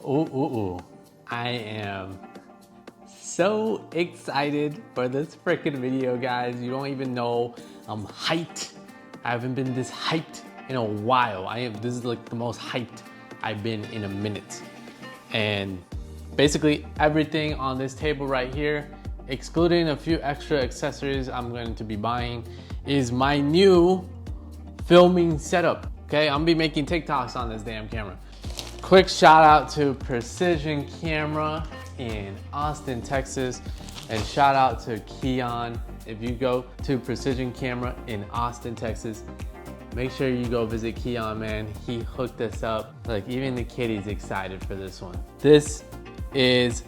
Ooh. I am so excited for this freaking video, guys. You don't even know. I'm hyped. I haven't been this hyped in a while. This is like the most hyped I've been in a minute. And basically everything on this table right here, excluding a few extra accessories I'm going to be buying, is my new filming setup. Okay, I'm gonna be making TikToks on this damn camera. Quick shout out to Precision Camera in Austin, Texas, and shout out to Keon. If you go to Precision Camera in Austin, Texas, make sure you go visit Keon, man. He hooked us up. Like, even the kitty's excited for this one. This is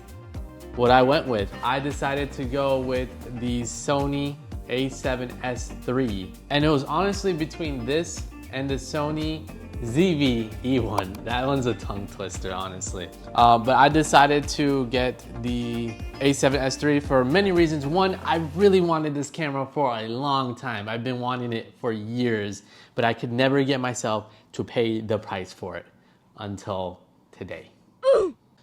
what I went with. I decided to go with the Sony a7S III. And it was honestly between this and the Sony ZV-E1. That one's a tongue twister, honestly. But I decided to get the a7S III for many reasons. One, I really wanted this camera for a long time. I've been wanting it for years, but I could never get myself to pay the price for it until today.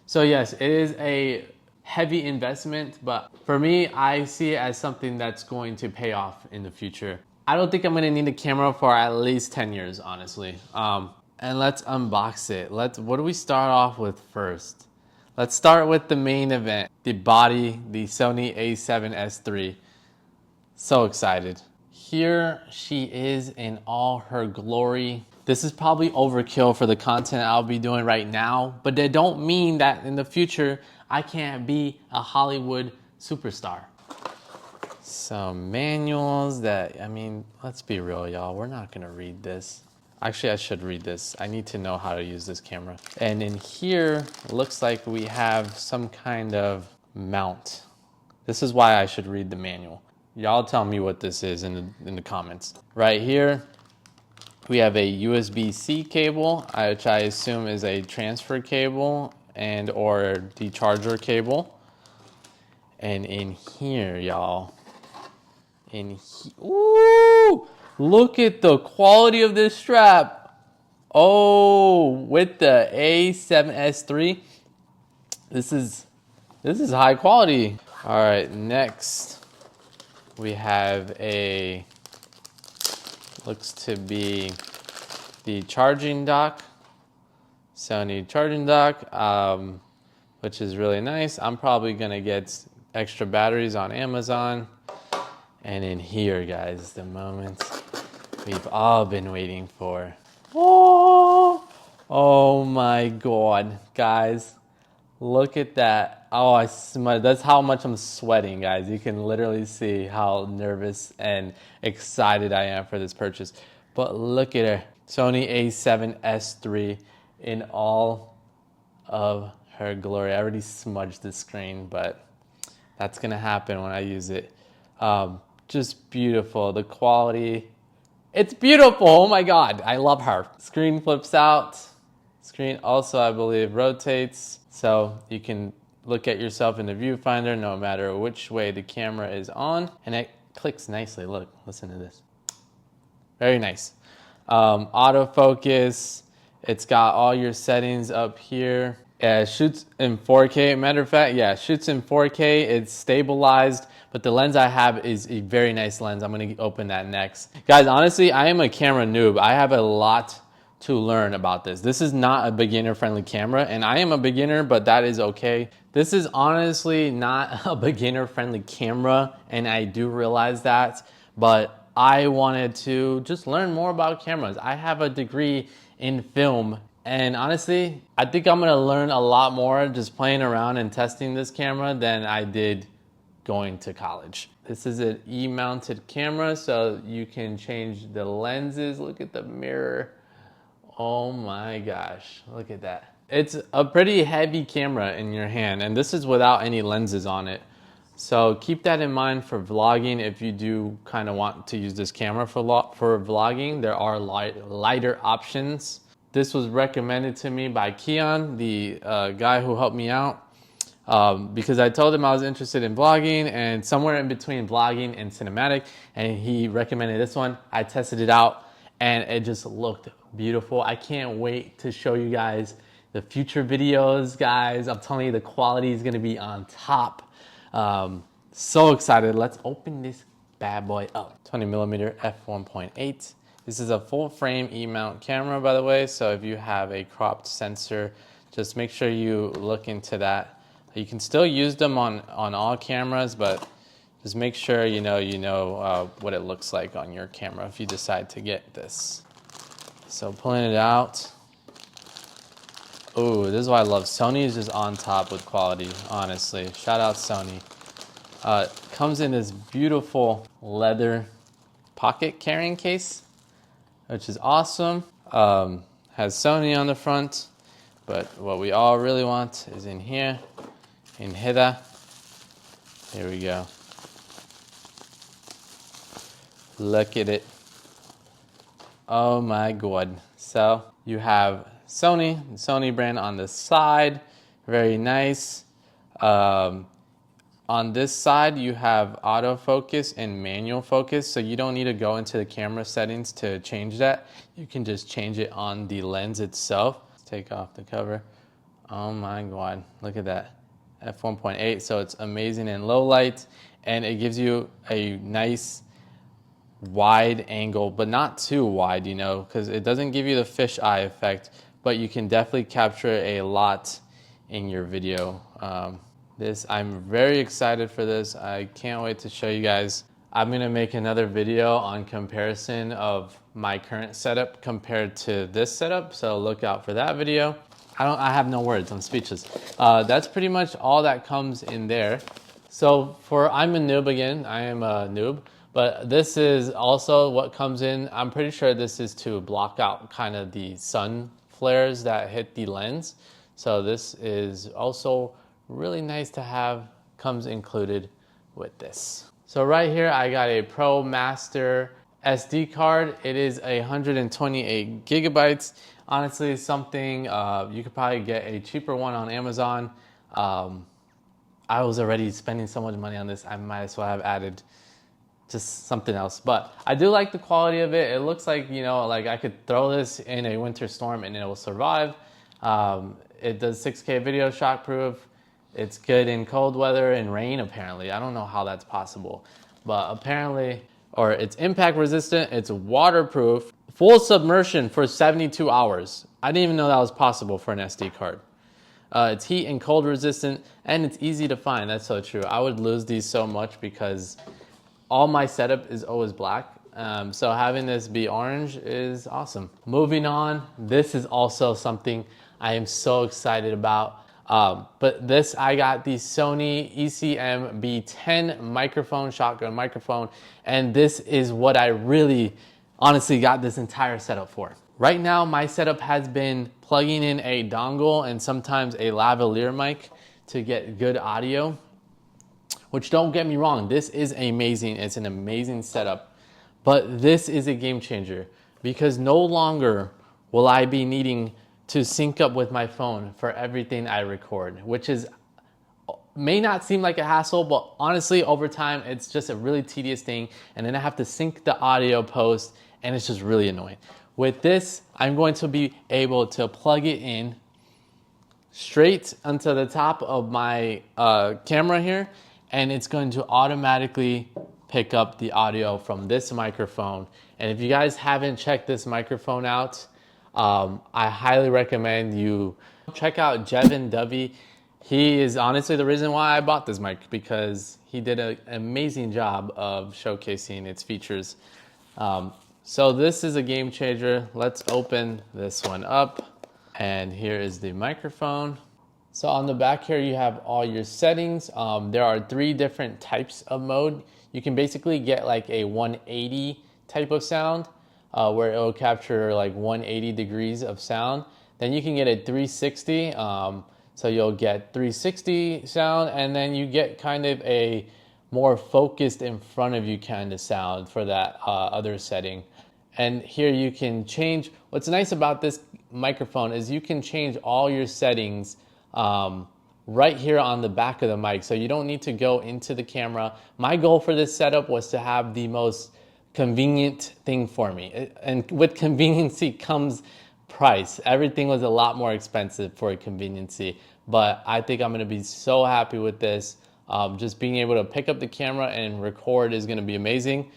So yes, it is a heavy investment, but for me, I see it as something that's going to pay off in the future. I don't think I'm gonna need a camera for at least 10 years, honestly. And let's unbox it. What do we start off with first? Let's start with the main event, the body, the Sony a7S III. So excited. Here she is in all her glory. This is probably overkill for the content I'll be doing right now, but they don't mean that in the future I can't be a Hollywood superstar. Some manuals that, I mean, let's be real, y'all. We're not gonna read this. Actually, I should read this. I need to know how to use this camera. And in here, looks like we have some kind of mount. This is why I should read the manual. Y'all tell me what this is in the comments. Right here, we have a USB-C cable, which I assume is a transfer cable and or the charger cable. And in here, y'all, ooh, look at the quality of this strap. Oh, with the a7S III, this is high quality. All right, next we have looks to be the charging dock, Sony charging dock, which is really nice. I'm probably gonna get extra batteries on Amazon. And in here, guys, the moment we've all been waiting for. Oh my God, guys, look at that. Oh, I smell, that's how much I'm sweating, guys. You can literally see how nervous and excited I am for this purchase. But look at her, Sony a7S III in all of her glory. I already smudged the screen, but that's gonna happen when I use it. Just beautiful, the quality. It's beautiful, oh my God, I love her. Screen flips out. Screen also, I believe, rotates. So you can look at yourself in the viewfinder no matter which way the camera is on. And it clicks nicely, look, listen to this. Very nice. Autofocus, it's got all your settings up here. Yeah, it shoots in 4K. Matter of fact, yeah, it shoots in 4K. It's stabilized, but the lens I have is a very nice lens. I'm gonna open that next. Guys, honestly, I am a camera noob. I have a lot to learn about this. This is not a beginner-friendly camera, and I am a beginner, but that is okay. This is honestly not a beginner-friendly camera, and I do realize that, but I wanted to just learn more about cameras. I have a degree in film, and honestly, I think I'm gonna learn a lot more just playing around and testing this camera than I did going to college. This is an E-mounted camera, so you can change the lenses. Look at the mirror. Oh my gosh, look at that. It's a pretty heavy camera in your hand, and this is without any lenses on it. So keep that in mind for vlogging. If you do kind of want to use this camera for vlogging, there are lighter options. This was recommended to me by Keon, the guy who helped me out, because I told him I was interested in vlogging and somewhere in between vlogging and cinematic, and he recommended this one. I tested it out and it just looked beautiful. I can't wait to show you guys the future videos, guys. I'm telling you, the quality is gonna be on top. So excited. Let's open this bad boy up. 20mm F1.8. This is a full frame E-mount camera, by the way. So if you have a cropped sensor, just make sure you look into that. You can still use them on all cameras, but just make sure you know what it looks like on your camera if you decide to get this. So pulling it out. Oh, this is why I love Sony. Is just on top with quality, honestly. Shout out Sony. Comes in this beautiful leather pocket carrying case, which is awesome. Has Sony on the front, but what we all really want is in here, in here. Here we go. Look at it. Oh my God. So you have Sony brand on the side. Very nice. On this side, you have autofocus and manual focus, so you don't need to go into the camera settings to change that. You can just change it on the lens itself. Let's take off the cover. Oh my God, look at that. F1.8, so it's amazing in low light, and it gives you a nice wide angle, but not too wide, because it doesn't give you the fisheye effect, but you can definitely capture a lot in your video. I'm very excited for this. I can't wait to show you guys. I'm gonna make another video on comparison of my current setup compared to this setup, so look out for that video. I have no words, I'm speechless. That's pretty much all that comes in there. So I'm a noob again, I am a noob, but this is also what comes in. I'm pretty sure this is to block out kind of the sun flares that hit the lens. So this is also really nice to have, comes included with this. So right here I got a Pro Master SD card. It is 128 gigabytes. Honestly, something you could probably get a cheaper one on Amazon. I was already spending so much money on this, I might as well have added just something else. But I do like the quality of it. It looks like, like I could throw this in a winter storm and it will survive. It does 6K video, shockproof. It's good in cold weather and rain, apparently. I don't know how that's possible, but apparently, or it's impact resistant, it's waterproof, full submersion for 72 hours. I didn't even know that was possible for an SD card. It's heat and cold resistant, and it's easy to find. That's so true. I would lose these so much because all my setup is always black. So having this be orange is awesome. Moving on, this is also something I am so excited about. But this, I got the Sony ECM B10 shotgun microphone, and this is what I really honestly got this entire setup for. Right now, my setup has been plugging in a dongle and sometimes a lavalier mic to get good audio, which, don't get me wrong, this is amazing. It's an amazing setup, but this is a game changer because no longer will I be needing to sync up with my phone for everything I record, which may not seem like a hassle, but honestly, over time, it's just a really tedious thing. And then I have to sync the audio post, and it's just really annoying. With this, I'm going to be able to plug it in straight onto the top of my camera here, and it's going to automatically pick up the audio from this microphone. And if you guys haven't checked this microphone out, I highly recommend you check out Jeven Dovey. He is honestly the reason why I bought this mic, because he did an amazing job of showcasing its features. So this is a game changer. Let's open this one up. And here is the microphone. So on the back here, you have all your settings. There are 3 different types of mode. You can basically get like a 180 type of sound, where it will capture like 180 degrees of sound. Then you can get a 360, so you'll get 360 sound, and then you get kind of a more focused in front of you kind of sound for that other setting. And here you can change, what's nice about this microphone is you can change all your settings right here on the back of the mic, so you don't need to go into the camera. My goal for this setup was to have the most convenient thing for me, and with conveniency comes price. Everything was a lot more expensive for conveniency, but I think I'm gonna be so happy with this. Just being able to pick up the camera and record is gonna be amazing.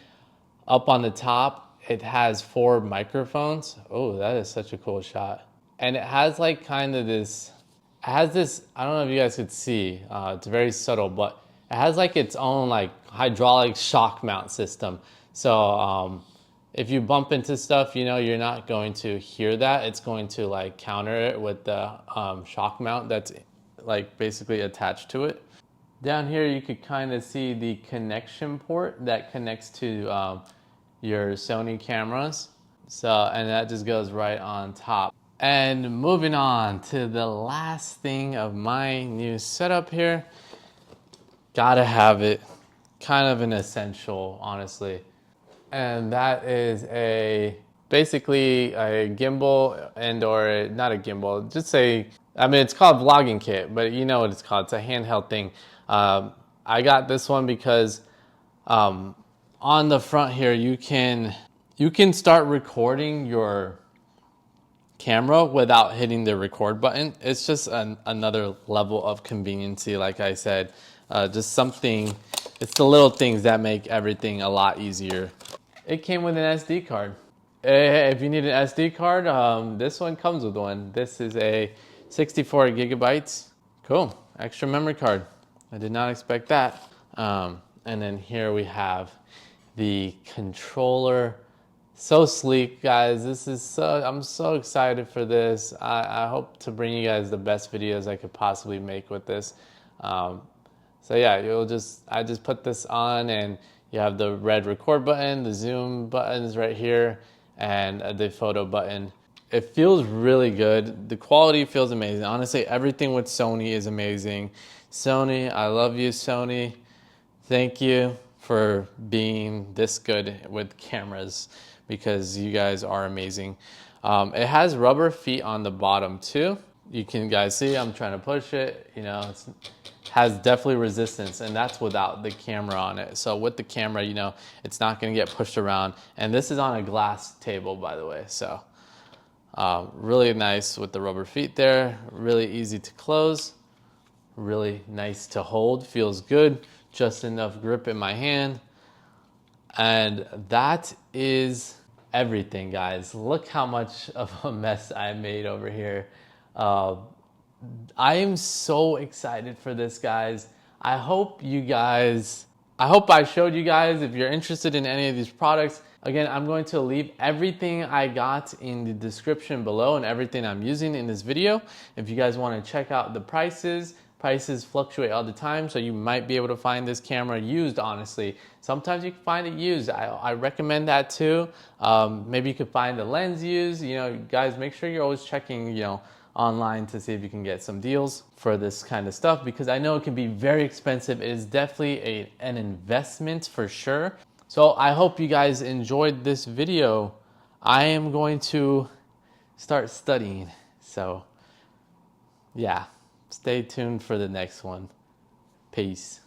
Up on the top, it has 4 microphones. Oh, that is such a cool shot. And it has like kind of this, it has this, I don't know if you guys could see, it's very subtle, but it has like its own like hydraulic shock mount system. So if you bump into stuff, you know, you're not going to hear that. It's going to like counter it with the shock mount that's like basically attached to it. Down here, you could kind of see the connection port that connects to your Sony cameras. So, and that just goes right on top. And moving on to the last thing of my new setup here. Gotta have it. Kind of an essential, honestly. And that is basically a gimbal or not a gimbal, just I mean, it's called vlogging kit, but you know what it's called. It's a handheld thing. I got this one because on the front here, you can start recording your camera without hitting the record button. It's just another level of conveniency, like I said. Just something, it's the little things that make everything a lot easier. It came with an SD card. If you need an SD card, this one comes with one. This is a 64 gigabytes. Cool, extra memory card. I did not expect that. And then here we have the controller. So sleek, guys. This is I'm so excited for this. I hope to bring you guys the best videos I could possibly make with this. So yeah, I just put this on and you have the red record button, the zoom buttons right here, and the photo button. It feels really good. The quality feels amazing. Honestly, everything with Sony is amazing. Sony, I love you, Sony. Thank you for being this good with cameras because you guys are amazing. It has rubber feet on the bottom too. You can guys see I'm trying to push it, you know, it has definitely resistance, and that's without the camera on it. So with the camera, you know, it's not gonna get pushed around. And this is on a glass table, by the way. So really nice with the rubber feet there, really easy to close, really nice to hold, feels good, just enough grip in my hand. And that is everything, guys. Look how much of a mess I made over here. I am so excited for this, guys. I hope I showed you guys. If you're interested in any of these products, again, I'm going to leave everything I got in the description below and everything I'm using in this video. If you guys want to check out the prices fluctuate all the time, so you might be able to find this camera used, honestly. Sometimes you can find it used. I recommend that too. Maybe you could find the lens used. You know, guys, make sure you're always checking, you know, online to see if you can get some deals for this kind of stuff, because I know it can be very expensive. It is definitely an investment for sure. So I hope you guys enjoyed this video. I am going to start studying. So yeah. Stay tuned for the next one. Peace.